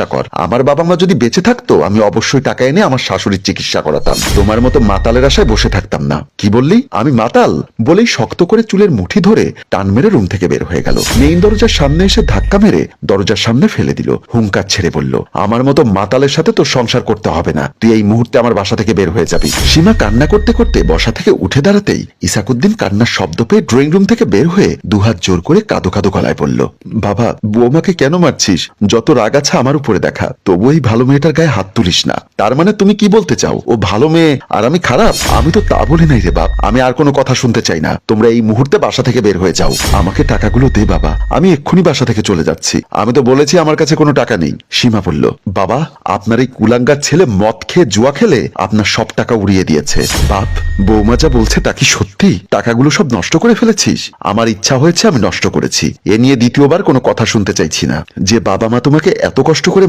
চিকিৎসা কর। আমার বাবা মা যদি বেঁচে থাকতো আমি অবশ্যই টাকা এনে আমার শাশুড়ির চিকিৎসা করাতাম, তোমার মতো মাতালের আশায় বসে থাকতাম না। কি বললি? আমি মাতাল? বলেই শক্ত করে চুলের মুঠি ধরে টান মেরে রুম থেকে বের হয়ে গেল। মেইন দরজার সামনে এসে ধাক্কা মেরে দরজার সামনে ফেলে দিল। হুঙ্কার ছেড়ে বলল, আমার মতো মাতালের সাথে তোর সংসার করতে হবে না, তুই এই মুহূর্তে আমার বাসা থেকে বের হয়ে যাবি। সীমা কান্না করতে করতে বসা থেকে উঠে দাঁড়াতেই ইসাকুদ্দিন কান্নার শব্দ পেয়ে ড্রয়িং রুম থেকে বের হয়ে দুহাত জোর করে কাঁদো কাঁদো গলায় বলল, বাবা বৌমাকে কেন মারছিস? যত রাগ আছে আমার উপরে দেখা, তবু এই ভালো মেয়েটার গায়ে হাত তুলিস না। তার মানে তুমি কি বলতে চাও ও ভালো মেয়ে আর আমি খারাপ? আমি তো তা বলি নাই রে বাপ, আমি আর কোনো কথা শুনতে চাই না। তোমরা এই মুহূর্তে বাসা থেকে বের হয়ে যাও। আমাকে টাকাগুলো দে বাবা, আমি এক্ষুনি বাসা থেকে চলে যাচ্ছি। আমি তো বলেছি আমার কাছে কোনো টাকা নেই। সীমা বলল, বাবা আপনার এই কুলাঙ্গার ছেলে মদ খেয়ে জুয়া খেলে আপনার সব টাকা উড়িয়ে দিয়েছে। বাপ, বৌমা যা বলছে তা কি সত্যি? টাকাগুলো সব নষ্ট করে ফেলেছিস? আমার ইচ্ছা হয়েছে আমি নষ্ট করেছি, এ নিয়ে দ্বিতীয়বার কোনো কথা শুনতে চাইছি না। যে বাবা মা তোমাকে এত কষ্ট করে